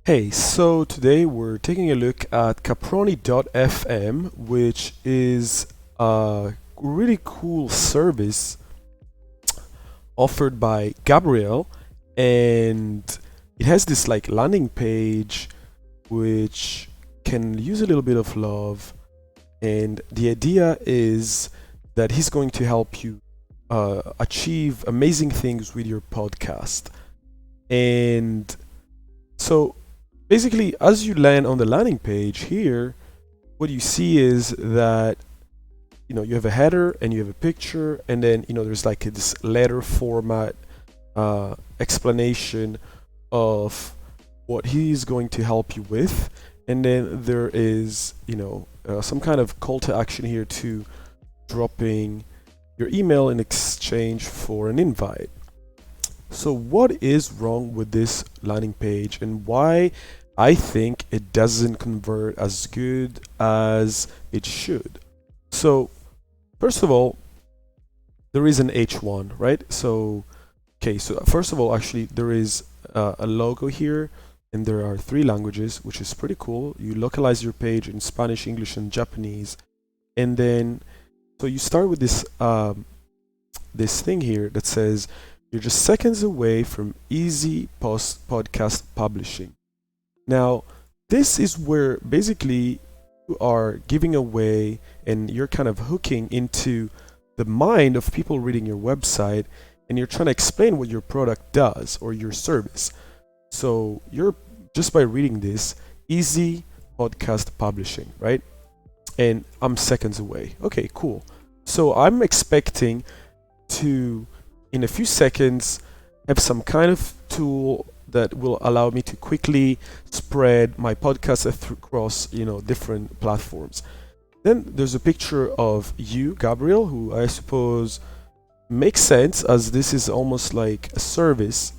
Hey, so today we're taking a look at Caproni.fm, which is a really cool service offered by Gabriel, and it has this like landing page which can use a little bit of love, and the idea is that he's going to help you achieve amazing things with your podcast. And so basically, as you land on the landing page here, what you see is that you have a header and you have a picture, and then there's like this letter format explanation of what he's going to help you with, and then there is some kind of call to action here to dropping your email in exchange for an invite. So what is wrong with this landing page, and why I think it doesn't convert as good as it should? So first of all, there is an H1, right? So okay, so first of all, actually there is a logo here, and there are three languages, which is pretty cool. You localize your page in Spanish, English, and Japanese, and then so you start with this thing here that says you're just seconds away from easy podcast publishing. Now, this is where basically you are giving away and you're kind of hooking into the mind of people reading your website, and you're trying to explain what your product does or your service. So you're just by reading this, easy podcast publishing, right? And I'm seconds away. Okay, cool. So I'm expecting to, in a few seconds, have some kind of tool that will allow me to quickly spread my podcast across different platforms. Then there's a picture of you, Gabriel, who I suppose makes sense as this is almost like a service.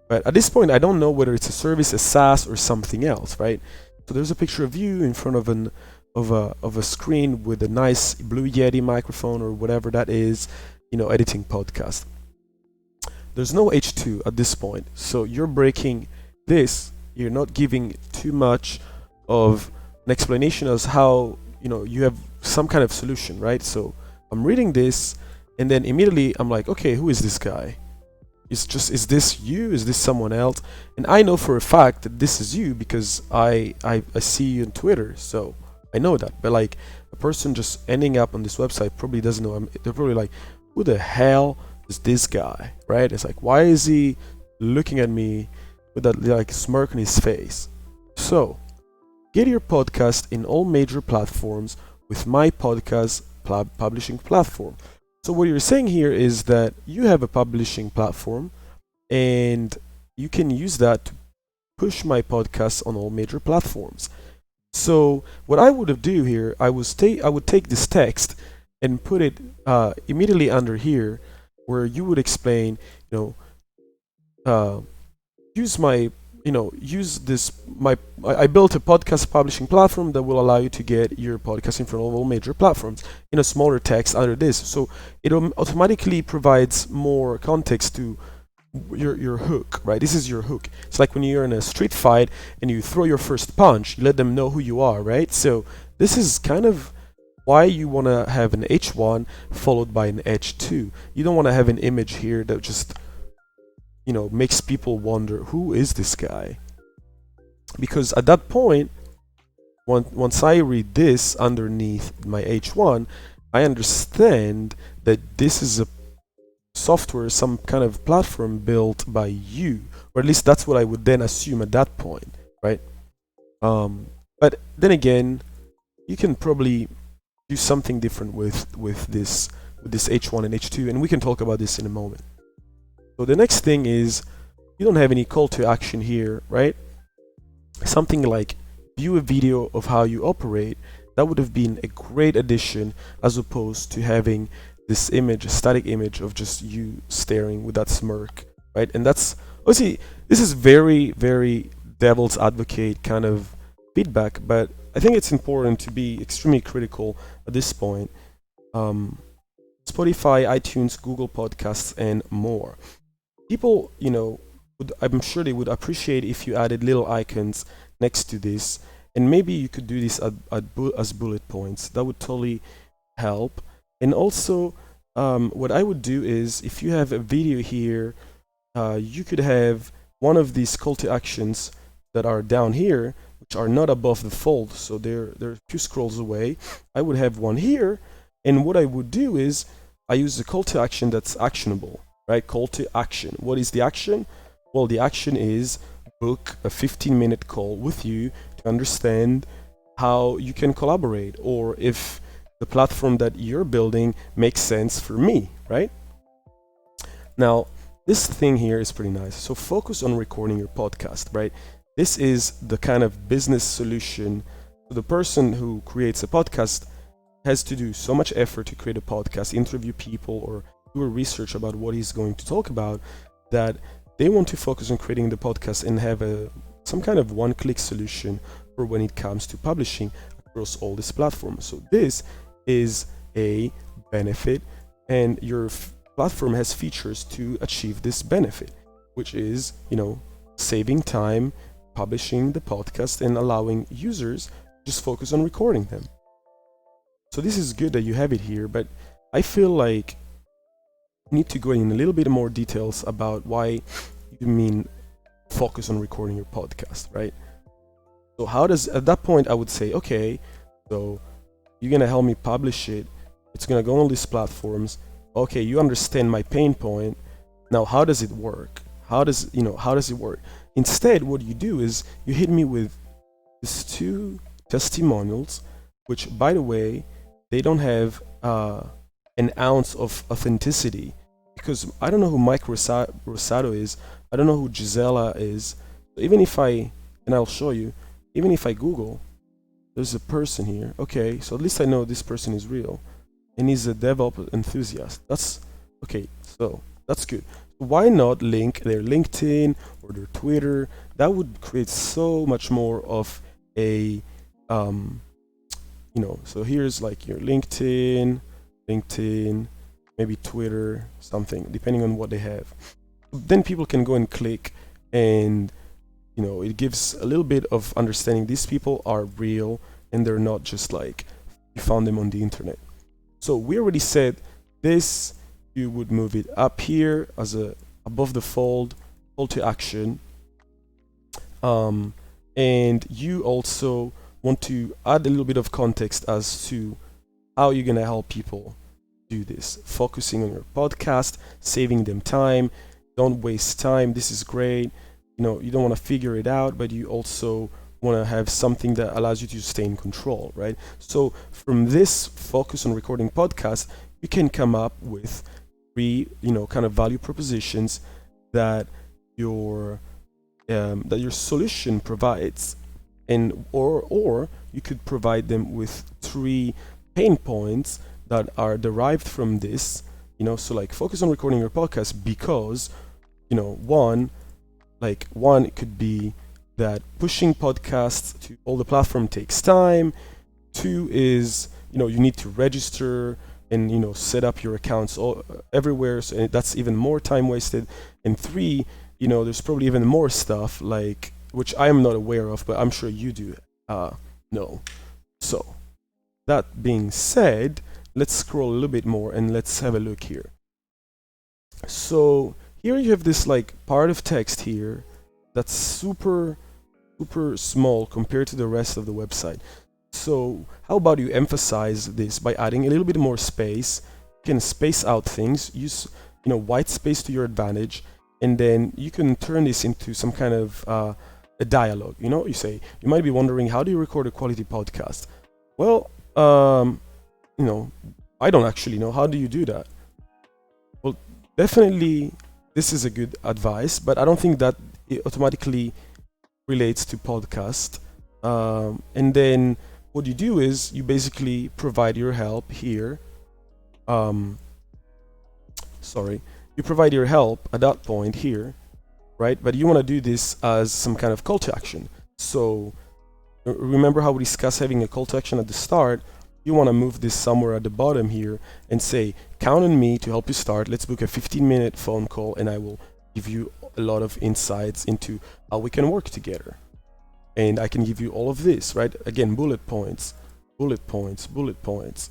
But at this point, I don't know whether it's a service, a SaaS, or something else, right? So there's a picture of you in front of a screen with a nice Blue Yeti microphone or whatever that is, editing podcast. There's no H2 at this point, so you're breaking this. You're not giving too much of an explanation as how you have some kind of solution, right? So I'm reading this, and then immediately I'm like, okay, who is this guy? Is this you? Is this someone else? And I know for a fact that this is you because I see you on Twitter, so I know that. But like a person just ending up on this website probably doesn't know. They're probably like, who the hell is this guy, right? It's like, why is he looking at me with that like smirk on his face? So get your podcast in all major platforms with my podcast publishing platform. So what you're saying here is that you have a publishing platform, and you can use that to push my podcast on all major platforms. So what I would have do here, I would take this text and put it immediately under here, where you would explain, uh, use my, use this I built a podcast publishing platform that will allow you to get your podcast in front of all major platforms in a smaller text under this. So it automatically provides more context to your hook, right? This is your hook. It's like when you're in a street fight and you throw your first punch, you let them know who you are, right? So this is kind of why you want to have an H1 followed by an H2. You don't want to have an image here that just makes people wonder, who is this guy? Because at that point, once I read this underneath my H1, I understand that this is a software, some kind of platform built by you, or at least that's what I would then assume at that point, right? But then again, you can probably do something different with this H1 and H2, and we can talk about this in a moment. So the next thing is, you don't have any call to action here, right? Something like view a video of how you operate. That would have been a great addition, as opposed to having this image, a static image of just you staring with that smirk, right? And that's obviously, this is very, very devil's advocate kind of feedback, but I think it's important to be extremely critical at this point. Spotify, iTunes, Google Podcasts, and more. People, I'm sure they would appreciate if you added little icons next to this, and maybe you could do this as bullet points. That would totally help. And also, what I would do is, if you have a video here, you could have one of these call to actions that are down here, which are not above the fold, so they're a few scrolls away. I would have one here, and what I would do is I use the call to action that's actionable, right? Call to action. What is the action? Well, the action is book a 15-minute call with you to understand how you can collaborate, or if the platform that you're building makes sense for me, right? Now, this thing here is pretty nice. So focus on recording your podcast, right? This is the kind of business solution. So the person who creates a podcast has to do so much effort to create a podcast, interview people, or do a research about what he's going to talk about, that they want to focus on creating the podcast and have some kind of one-click solution for when it comes to publishing across all these platforms. So this is a benefit, and your platform has features to achieve this benefit, which is, saving time, publishing the podcast, and allowing users just focus on recording them. So this is good that you have it here, but I feel like you need to go in a little bit more details about why you mean focus on recording your podcast, right? So at that point I would say, okay, so you're gonna help me publish it. It's gonna go on these platforms. Okay, you understand my pain point. Now, how does it work? How does it work? Instead, what you do is you hit me with these 2 testimonials, which, by the way, they don't have an ounce of authenticity, because I don't know who Mike Rosado is. I don't know who Gisela is. So I'll show you, even if I Google, there's a person here. Okay, so at least I know this person is real, and he's a DevOps enthusiast. That's okay, so that's good. Why not link their LinkedIn or their Twitter? That would create so much more of a, so here's like your LinkedIn, maybe Twitter, something, depending on what they have. Then people can go and click, and it gives a little bit of understanding these people are real and they're not just like you found them on the internet. So we already said this, you would move it up here as above the fold, call to action. And you also want to add a little bit of context as to how you're gonna help people do this. Focusing on your podcast, saving them time. Don't waste time. This is great. You don't want to figure it out, but you also want to have something that allows you to stay in control, right? So from this focus on recording podcast, you can come up with 3, kind of value propositions that your solution provides, and or you could provide them with 3 pain points that are derived from this. So like focus on recording your podcast because, one, it could be that pushing podcasts to all the platform takes time. 2 is, you need to register and, set up your accounts everywhere. So that's even more time wasted. And 3, there's probably even more stuff which I am not aware of, but I'm sure you do know. So that being said, let's scroll a little bit more and let's have a look here. So here you have this part of text here that's super small compared to the rest of the website. So how about you emphasize this by adding a little bit more space? You can space out things, use white space to your advantage, and then you can turn this into some kind of a dialogue. You say, you might be wondering, how do you record a quality podcast? Well, I don't actually know. How do you do that? Well, definitely this is a good advice, but I don't think that it automatically relates to podcast. And then what you do is you basically provide your help here. You provide your help at that point here, right? But you want to do this as some kind of call to action. So remember how we discussed having a call to action at the start? You want to move this somewhere at the bottom here and say, count on me to help you start. Let's book a 15-minute phone call and I will give you a lot of insights into how we can work together. And I can give you all of this, right? Again, bullet points, bullet points, bullet points.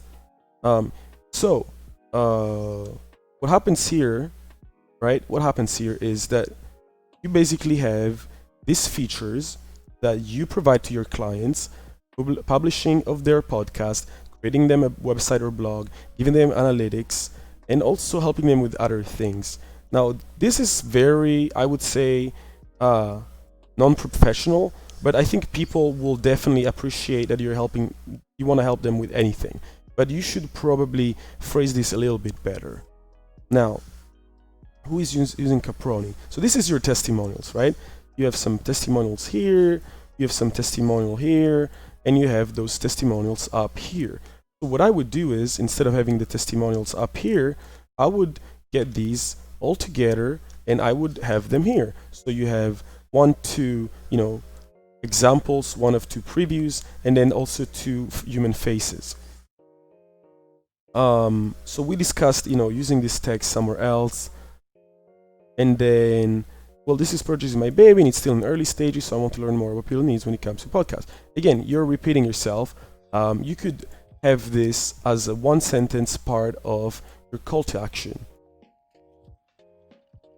So what happens here, right? What happens here is that you basically have these features that you provide to your clients, publishing of their podcast, creating them a website or blog, giving them analytics, and also helping them with other things. Now, this is very, I would say, non-professional, but I think people will definitely appreciate that you want to help them with anything. But you should probably phrase this a little bit better. Now, who is using Caproni? So this is your testimonials, right? You have some testimonials here, you have some testimonial here, and you have those testimonials up here. So what I would do is, instead of having the testimonials up here, I would get these all together and I would have them here. So you have 1, 2, examples, 1 of 2 previews, and then also 2 human faces. So we discussed, using this text somewhere else. And then, well, this is purchasing my baby and it's still in early stages, so I want to learn more about people needs when it comes to podcasts. Again, you're repeating yourself. You could have this as a 1-sentence part of your call to action.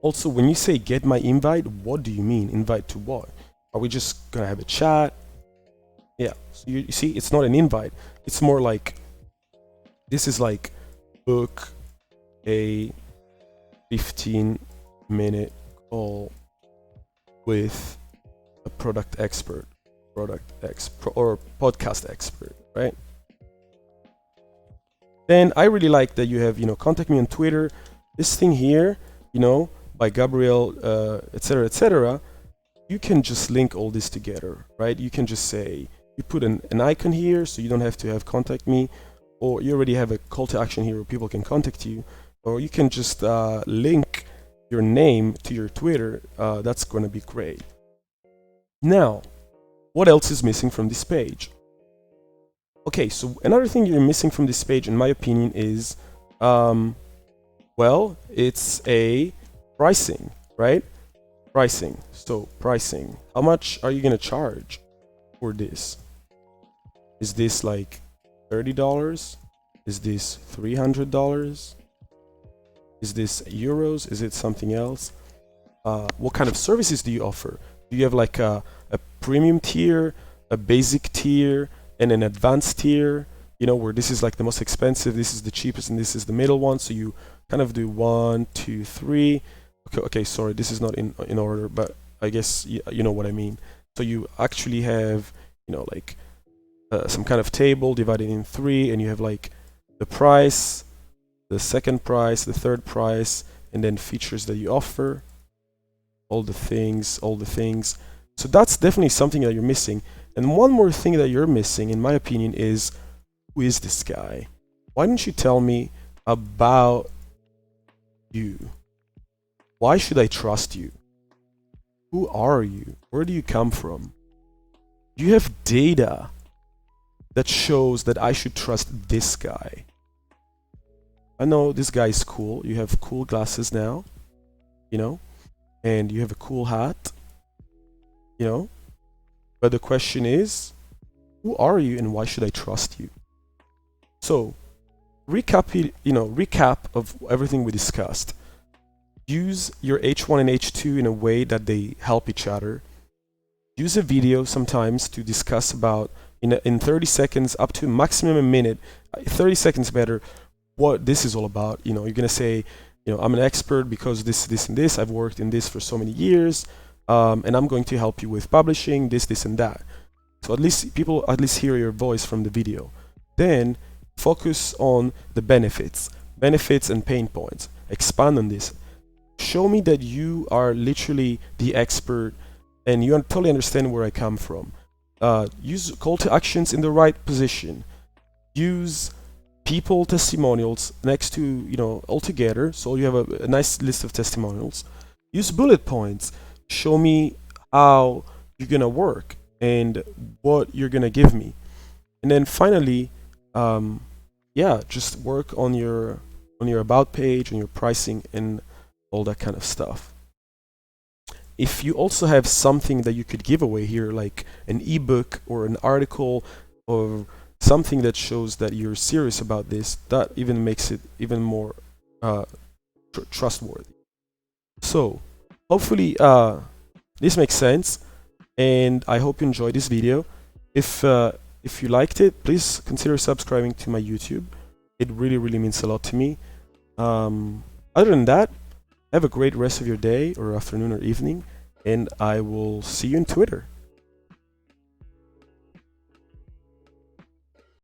Also, when you say get my invite, what do you mean? Invite to what? Are we just gonna have a chat? Yeah, so you see, it's not an invite. It's more like, this is like book a 15-minute call with a product expert or podcast expert, right? Then I really like that you have, contact me on Twitter. This thing here, by Gabriel, etc., etc. You can just link all this together, right? You can just say, you put an icon here, so you don't have to have contact me, or you already have a call to action here where people can contact you, or you can just link your name to your Twitter. That's going to be great. Now, what else is missing from this page? Okay, so another thing you're missing from this page, in my opinion, is, well, it's a pricing, right? Pricing. So pricing. How much are you going to charge for this? Is this like $30? Is this $300? Is this euros? Is it something else? What kind of services do you offer? Do you have like a premium tier, a basic tier, and an advanced tier? Where this is like the most expensive, this is the cheapest, and this is the middle one. So you kind of do 1, 2, 3. Okay, sorry, this is not in order, but I guess you know what I mean. So you actually have, like some kind of table divided in 3, and you have like the price, the second price, the third price, and then features that you offer, all the things. So that's definitely something that you're missing. And one more thing that you're missing, in my opinion, is, who is this guy? Why don't you tell me about you? Why should I trust you? Who are you? Where do you come from? Do you have data that shows that I should trust this guy? I know this guy is cool. You have cool glasses now, and you have a cool hat, But the question is, who are you and why should I trust you? So, recap of everything we discussed. Use your H1 and H2 in a way that they help each other. Use a video sometimes to discuss about, in 30 seconds up to maximum a minute, 30 seconds better, what this is all about. You're going to say, I'm an expert because this, and this. I've worked in this for so many years, and I'm going to help you with publishing this, and that. So at least people hear your voice from the video. Then focus on the benefits and pain points. Expand on this. Show me that you are literally the expert and you totally understand where I come from. Use call to actions in the right position. Use people testimonials next to, all together. So you have a nice list of testimonials. Use bullet points. Show me how you're going to work and what you're going to give me. And then finally, just work on your about page, on your pricing, and all that kind of stuff. if you also have something that you could give away here, like an ebook or an article or something that shows that you're serious about this, that even makes it even more trustworthy. So hopefully this makes sense, and I hope you enjoyed this video. If you liked it, please consider subscribing to my YouTube. It really means a lot to me. Other than that, have a great rest of your day or afternoon or evening, and I will see you on Twitter.